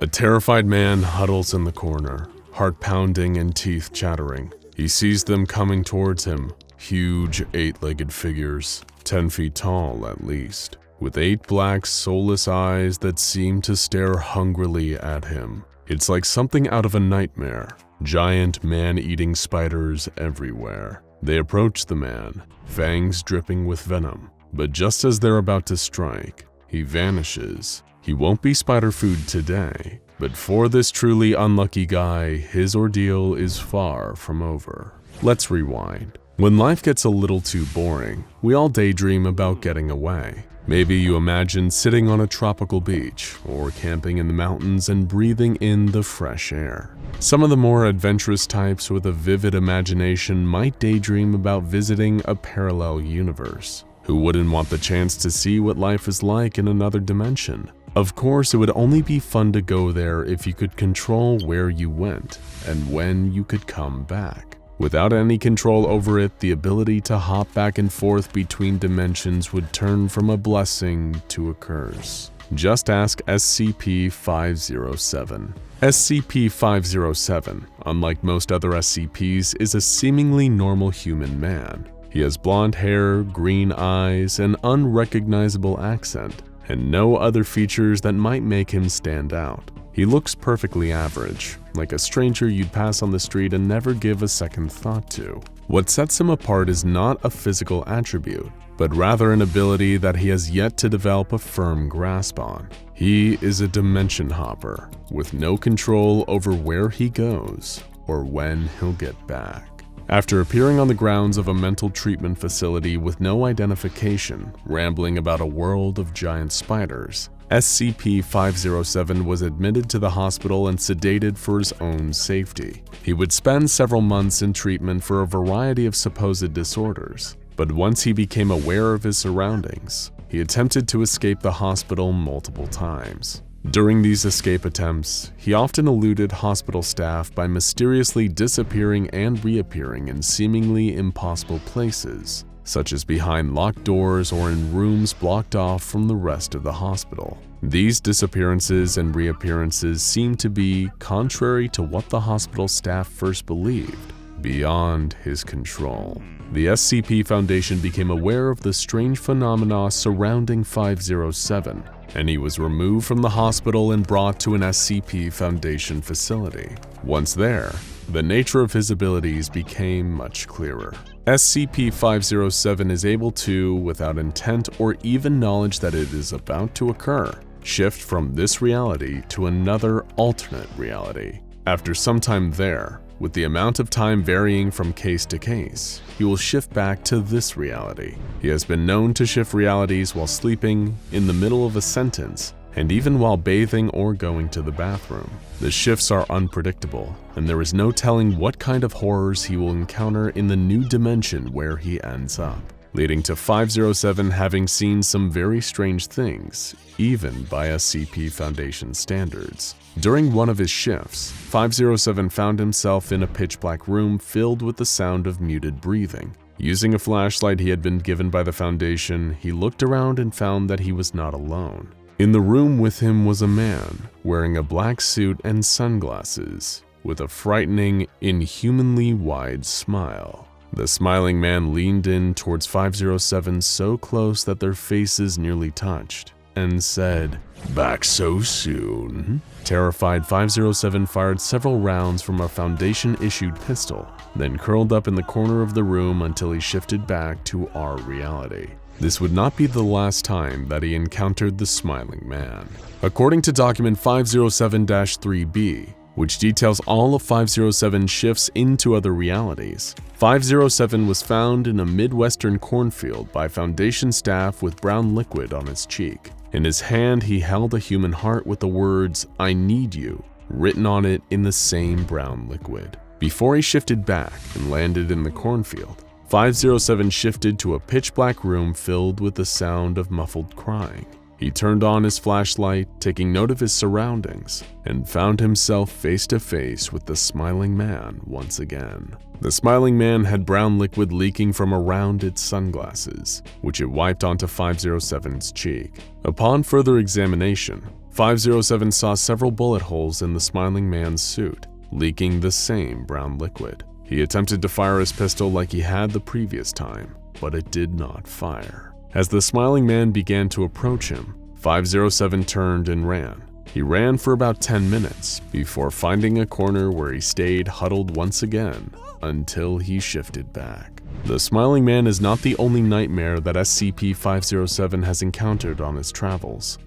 A terrified man huddles in the corner, heart pounding and teeth chattering. He sees them coming towards him, huge 8-legged figures, 10 feet tall at least, with 8 black, soulless eyes that seem to stare hungrily at him. It's like something out of a nightmare. Giant man-eating spiders everywhere. They approach the man, fangs dripping with venom. But just as they're about to strike, he vanishes. He won't be spider food today, but for this truly unlucky guy, his ordeal is far from over. Let's rewind. When life gets a little too boring, we all daydream about getting away. Maybe you imagine sitting on a tropical beach or camping in the mountains and breathing in the fresh air. Some of the more adventurous types with a vivid imagination might daydream about visiting a parallel universe. Who wouldn't want the chance to see what life is like in another dimension? Of course, it would only be fun to go there if you could control where you went and when you could come back. Without any control over it, the ability to hop back and forth between dimensions would turn from a blessing to a curse. Just ask SCP-507. SCP-507, unlike most other SCPs, is a seemingly normal human man. He has blonde hair, green eyes, an unrecognizable accent, and no other features that might make him stand out. He looks perfectly average, like a stranger you'd pass on the street and never give a second thought to. What sets him apart is not a physical attribute, but rather an ability that he has yet to develop a firm grasp on. He is a dimension hopper, with no control over where he goes or when he'll get back. After appearing on the grounds of a mental treatment facility with no identification, rambling about a world of giant spiders, SCP-507 was admitted to the hospital and sedated for his own safety. He would spend several months in treatment for a variety of supposed disorders, but once he became aware of his surroundings, he attempted to escape the hospital multiple times. During these escape attempts, he often eluded hospital staff by mysteriously disappearing and reappearing in seemingly impossible places, such as behind locked doors or in rooms blocked off from the rest of the hospital. These disappearances and reappearances seem to be, contrary to what the hospital staff first believed, beyond his control. The SCP Foundation became aware of the strange phenomena surrounding 507, and he was removed from the hospital and brought to an SCP Foundation facility. Once there, the nature of his abilities became much clearer. SCP-507 is able to, without intent or even knowledge that it is about to occur, shift from this reality to another alternate reality. After some time there, with the amount of time varying from case to case, he will shift back to this reality. He has been known to shift realities while sleeping, in the middle of a sentence, and even while bathing or going to the bathroom. The shifts are unpredictable, and there is no telling what kind of horrors he will encounter in the new dimension where he ends up, leading to 507 having seen some very strange things, even by SCP Foundation standards. During one of his shifts, 507 found himself in a pitch-black room filled with the sound of muted breathing. Using a flashlight he had been given by the Foundation, he looked around and found that he was not alone. In the room with him was a man, wearing a black suit and sunglasses, with a frightening, inhumanly wide smile. The smiling man leaned in towards 507 so close that their faces nearly touched, and said, "Back so soon?" Terrified, 507 fired several rounds from a Foundation-issued pistol, then curled up in the corner of the room until he shifted back to our reality. This would not be the last time that he encountered the smiling man. According to document 507-3B, which details all of 507's shifts into other realities, 507 was found in a Midwestern cornfield by Foundation staff with brown liquid on his cheek. In his hand, he held a human heart with the words, "I need you," written on it in the same brown liquid. Before he shifted back and landed in the cornfield, 507 shifted to a pitch-black room filled with the sound of muffled crying. He turned on his flashlight, taking note of his surroundings, and found himself face to face with the smiling man once again. The smiling man had brown liquid leaking from around its sunglasses, which it wiped onto 507's cheek. Upon further examination, 507 saw several bullet holes in the smiling man's suit, leaking the same brown liquid. He attempted to fire his pistol like he had the previous time, but it did not fire. As the smiling man began to approach him, 507 turned and ran. He ran for about 10 minutes before finding a corner where he stayed huddled once again until he shifted back. The smiling man is not the only nightmare that SCP-507 has encountered on his travels.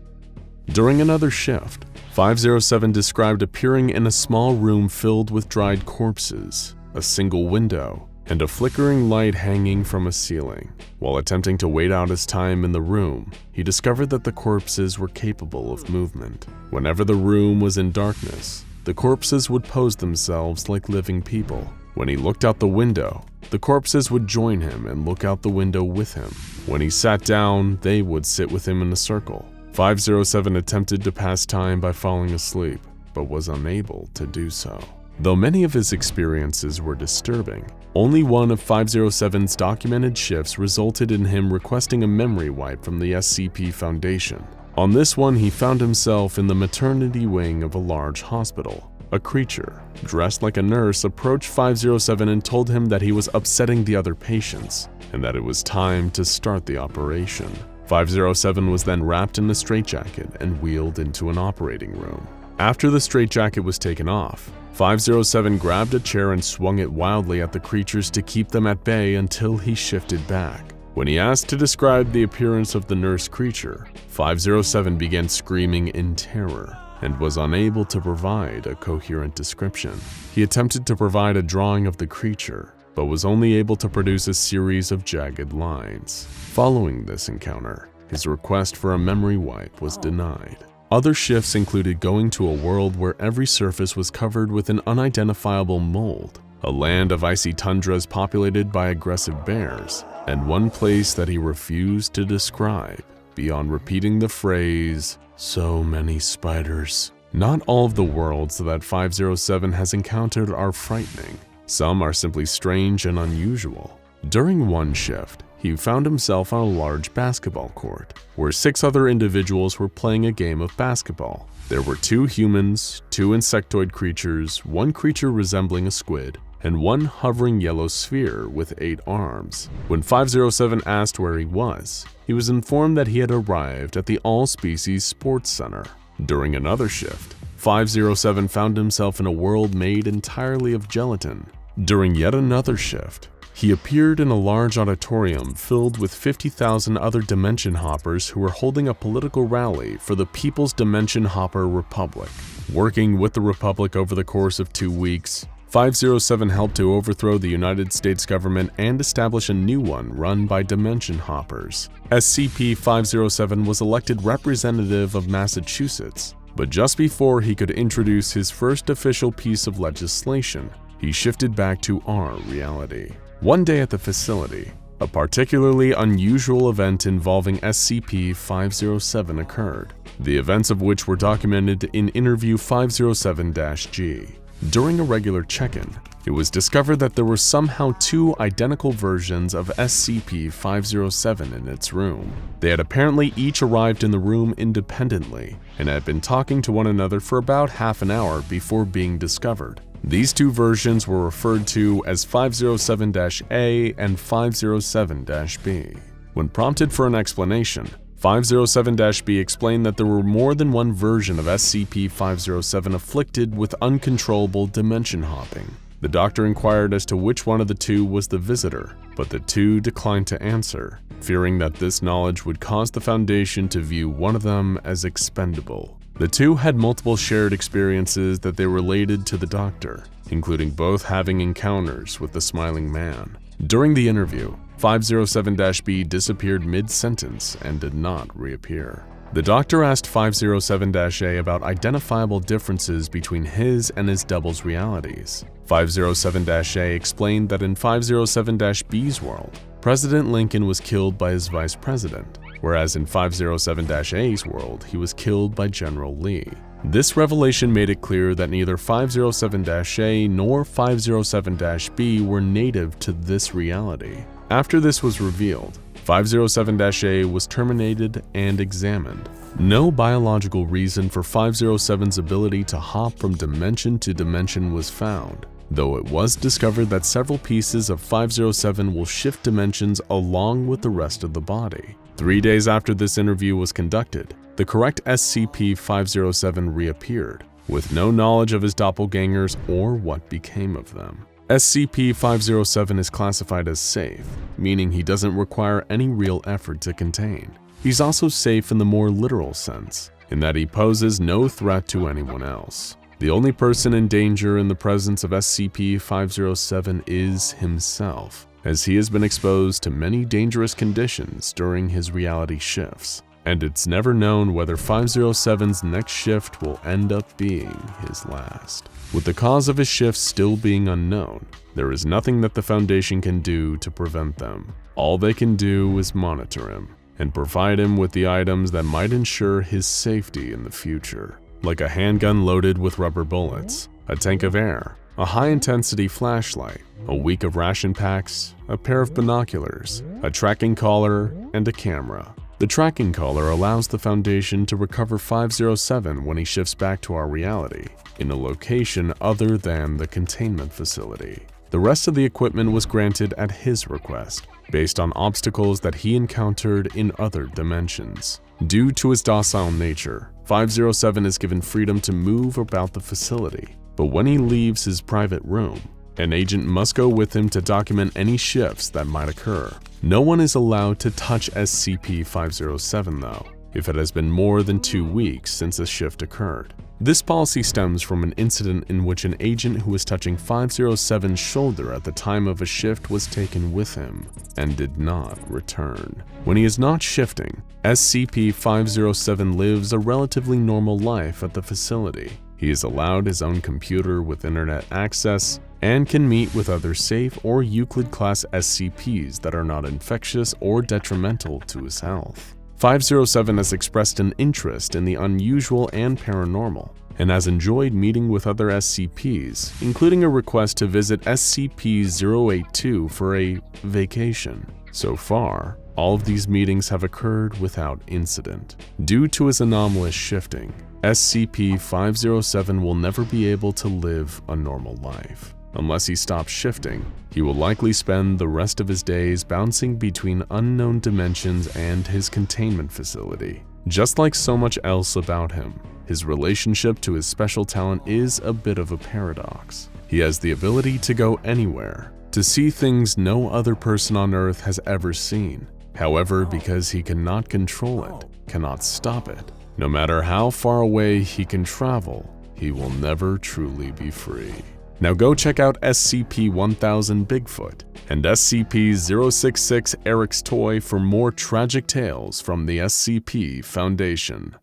During another shift, 507 described appearing in a small room filled with dried corpses, a single window, and a flickering light hanging from a ceiling. While attempting to wait out his time in the room, he discovered that the corpses were capable of movement. Whenever the room was in darkness, the corpses would pose themselves like living people. When he looked out the window, the corpses would join him and look out the window with him. When he sat down, they would sit with him in a circle. 507 attempted to pass time by falling asleep, but was unable to do so. Though many of his experiences were disturbing, only one of 507's documented shifts resulted in him requesting a memory wipe from the SCP Foundation. On this one, he found himself in the maternity wing of a large hospital. A creature, dressed like a nurse, approached 507 and told him that he was upsetting the other patients, and that it was time to start the operation. 507 was then wrapped in a straitjacket and wheeled into an operating room. After the straitjacket was taken off, 507 grabbed a chair and swung it wildly at the creatures to keep them at bay until he shifted back. When he asked to describe the appearance of the nurse creature, 507 began screaming in terror and was unable to provide a coherent description. He attempted to provide a drawing of the creature, but was only able to produce a series of jagged lines. Following this encounter, his request for a memory wipe was denied. Other shifts included going to a world where every surface was covered with an unidentifiable mold, a land of icy tundras populated by aggressive bears, and one place that he refused to describe beyond repeating the phrase, "so many spiders." Not all of the worlds that 507 has encountered are frightening. Some are simply strange and unusual. During one shift, he found himself on a large basketball court, where 6 other individuals were playing a game of basketball. There were 2 humans, 2 insectoid creatures, 1 creature resembling a squid, and 1 hovering yellow sphere with 8 arms. When 507 asked where he was informed that he had arrived at the All-Species Sports Center. During another shift, 507 found himself in a world made entirely of gelatin. During yet another shift, he appeared in a large auditorium filled with 50,000 other dimension hoppers who were holding a political rally for the People's Dimension Hopper Republic. Working with the Republic over the course of 2 weeks, 507 helped to overthrow the United States government and establish a new one run by dimension hoppers. SCP-507 was elected representative of Massachusetts, but just before he could introduce his first official piece of legislation, he shifted back to our reality. One day at the facility, a particularly unusual event involving SCP-507 occurred, the events of which were documented in Interview 507-G. During a regular check-in, it was discovered that there were somehow 2 identical versions of SCP-507 in its room. They had apparently each arrived in the room independently and had been talking to one another for about half an hour before being discovered. These 2 versions were referred to as 507-A and 507-B. When prompted for an explanation, 507-B explained that there were more than one version of SCP-507 afflicted with uncontrollable dimension hopping. The doctor inquired as to which one of the 2 was the visitor, but the 2 declined to answer, fearing that this knowledge would cause the Foundation to view one of them as expendable. The 2 had multiple shared experiences that they related to the doctor, including both having encounters with the smiling man. During the interview, 507-B disappeared mid-sentence and did not reappear. The doctor asked 507-A about identifiable differences between his and his double's realities. 507-A explained that in 507-B's world, President Lincoln was killed by his vice president, whereas in 507-A's world, he was killed by General Lee. This revelation made it clear that neither 507-A nor 507-B were native to this reality. After this was revealed, 507-A was terminated and examined. No biological reason for 507's ability to hop from dimension to dimension was found, though it was discovered that several pieces of 507 will shift dimensions along with the rest of the body. 3 days after this interview was conducted, the correct SCP-507 reappeared, with no knowledge of his doppelgangers or what became of them. SCP-507 is classified as safe, meaning he doesn't require any real effort to contain. He's also safe in the more literal sense, in that he poses no threat to anyone else. The only person in danger in the presence of SCP-507 is himself, as he has been exposed to many dangerous conditions during his reality shifts, and it's never known whether 507's next shift will end up being his last. With the cause of his shifts still being unknown, there is nothing that the Foundation can do to prevent them. All they can do is monitor him and provide him with the items that might ensure his safety in the future, like a handgun loaded with rubber bullets, a tank of air, a high-intensity flashlight, a week of ration packs, a pair of binoculars, a tracking collar, and a camera. The tracking collar allows the Foundation to recover 507 when he shifts back to our reality, in a location other than the containment facility. The rest of the equipment was granted at his request, based on obstacles that he encountered in other dimensions. Due to his docile nature, 507 is given freedom to move about the facility, but when he leaves his private room, an agent must go with him to document any shifts that might occur. No one is allowed to touch SCP-507 though, if it has been more than 2 weeks since a shift occurred. This policy stems from an incident in which an agent who was touching 507's shoulder at the time of a shift was taken with him and did not return. When he is not shifting, SCP-507 lives a relatively normal life at the facility. He is allowed his own computer with internet access and can meet with other safe or Euclid-class SCPs that are not infectious or detrimental to his health. 507 has expressed an interest in the unusual and paranormal, and has enjoyed meeting with other SCPs, including a request to visit SCP-082 for a vacation. So far, all of these meetings have occurred without incident. Due to his anomalous shifting, SCP-507 will never be able to live a normal life. Unless he stops shifting, he will likely spend the rest of his days bouncing between unknown dimensions and his containment facility. Just like so much else about him, his relationship to his special talent is a bit of a paradox. He has the ability to go anywhere, to see things no other person on Earth has ever seen. However, because he cannot control it, cannot stop it, no matter how far away he can travel, he will never truly be free. Now go check out SCP-1000 Bigfoot and SCP-066 Eric's Toy for more tragic tales from the SCP Foundation.